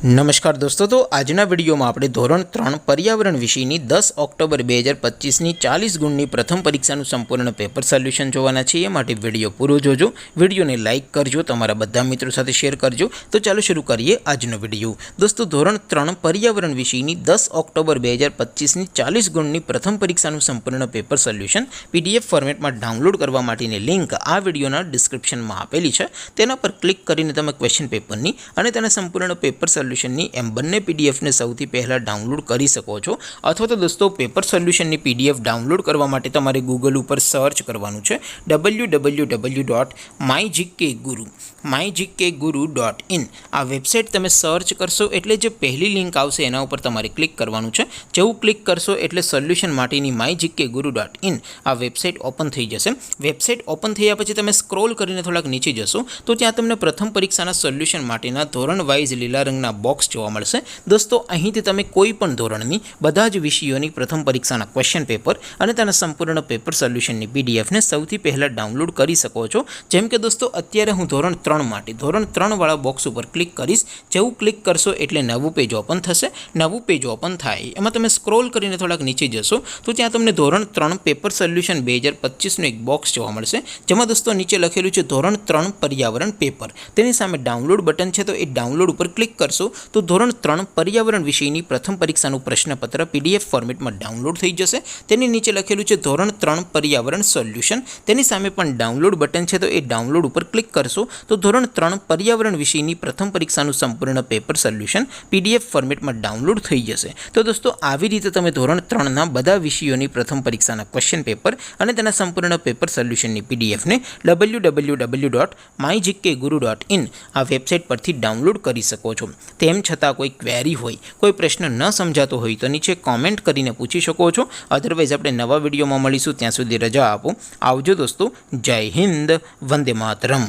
नमस्कार दोस्तों, तो आजना विडियो में आपणे धोरण 3 पर्यावरण विषयनी 10 ऑक्टोबर 2025 ની 40 ગુણની પ્રથમ પરીક્ષાનું સંપૂર્ણ પેપર સોલ્યુશન જોવાના છે। એ માટે વિડિયો પૂરો જોજો, વિડિયોને લાઇક કરજો, તમારા બધા મિત્રો સાથે શેર કરજો। તો ચાલો શરૂ કરીએ આજનો વિડિયો। દોસ્તો, ધોરણ 3 पर्यावरण વિષયની 10 ઓક્ટોબર 2025 ની 40 ગુણની પ્રથમ પરીક્ષાનું સંપૂર્ણ પેપર સોલ્યુશન PDF ફોર્મેટમાં ડાઉનલોડ કરવા માટેની લિંક આ વિડિયોના ડિસ્ક્રિપ્શનમાં આપેલી છે। તેના પર ક્લિક કરીને તમે ક્વેશ્ચન પેપરની અને તેના સંપૂર્ણ પેપર સોલ્યુશનની એમ બંને પીડીએફને સૌથી પહેલાં ડાઉનલોડ કરી શકો છો। અથવા તો દોસ્તો, પેપર સોલ્યુશનની પીડીએફ ડાઉનલોડ કરવા માટે તમારે ગૂગલ ઉપર સર્ચ કરવાનું છે www.mygkguru.in। આ વેબસાઇટ તમે સર્ચ કરશો એટલે જે પહેલી લિંક આવશે એના ઉપર તમારે ક્લિક કરવાનું છે। જેવું ક્લિક કરશો એટલે સોલ્યુશન માટેની mygkguru.in આ વેબસાઇટ ઓપન થઈ જશે। વેબસાઇટ ઓપન થયા પછી તમે સ્ક્રોલ કરીને થોડાક નીચે જશો તો ત્યાં તમને પ્રથમ પરીક્ષાના સોલ્યુશન માટેના ધોરણ વાઇઝ લીલા રંગના બોક્સ જોવા મળશે। દોસ્તો, અહીંથી તમે કોઈ પણ ધોરણની બધા જ વિષયોની પ્રથમ પરીક્ષાના ક્વેશ્ચન પેપર અને તેના સંપૂર્ણ પેપર સોલ્યુશનની પીડીએફને સૌથી પહેલાં ડાઉનલોડ કરી શકો છો। જેમ કે દોસ્તો, અત્યારે હું ધોરણ 3 માટે ધોરણ 3 વાળા બોક્સ ઉપર ક્લિક કરીશ। જેવું ક્લિક કરશો એટલે નવું પેજ ઓપન થશે। નવું પેજ ઓપન થાય એમાં તમે સ્ક્રોલ કરીને થોડાક નીચે જશો તો ત્યાં તમને ધોરણ 3 પેપર સોલ્યુશન 2025નું એક બોક્સ જોવા મળશે। જેમાં દોસ્તો નીચે લખેલું છે ધોરણ 3 પર્યાવરણ પેપર। તેની સામે ડાઉનલોડ બટન છે, તો એ ડાઉનલોડ ઉપર ક્લિક કરશો તો ધોરણ 3 पर्यावरण विषयની પ્રથમ પરીક્ષાનું પ્રશ્નપત્ર PDF ફોર્મેટમાં ડાઉનલોડ થઈ જશે। તેની નીચે લખેલું છે ધોરણ 3 पर्यावरण સોલ્યુશન। તેની સામે પણ ડાઉનલોડ બટન છે, તો એ ડાઉનલોડ ઉપર ક્લિક કરશો તો ધોરણ 3 पर्यावरण વિષયની પ્રથમ પરીક્ષાનું સંપૂર્ણ પેપર સોલ્યુશન PDF ફોર્મેટમાં ડાઉનલોડ થઈ જશે। તો દોસ્તો, આવી રીતે તમે ધોરણ 3ના બધા વિષયોની પ્રથમ પરીક્ષાના ક્વેશ્ચન પેપર અને તેના સંપૂર્ણ પેપર સોલ્યુશનની પીડીએફને www.mygkguru.in આ વેબસાઇટ પરથી ડાઉનલોડ કરી શકો છો। તેમ છતાં કોઈ ક્વેરી હોય, કોઈ પ્રશ્ન ન સમજાતો હોય તો નીચે કોમેન્ટ કરીને પૂછી શકો છો। અધરવાઇઝ આપણે નવા વિડીયોમાં મળીશું, ત્યાં સુધી રજા આપો। આવજો દોસ્તો, જય હિન્દ, વંદે માતરમ।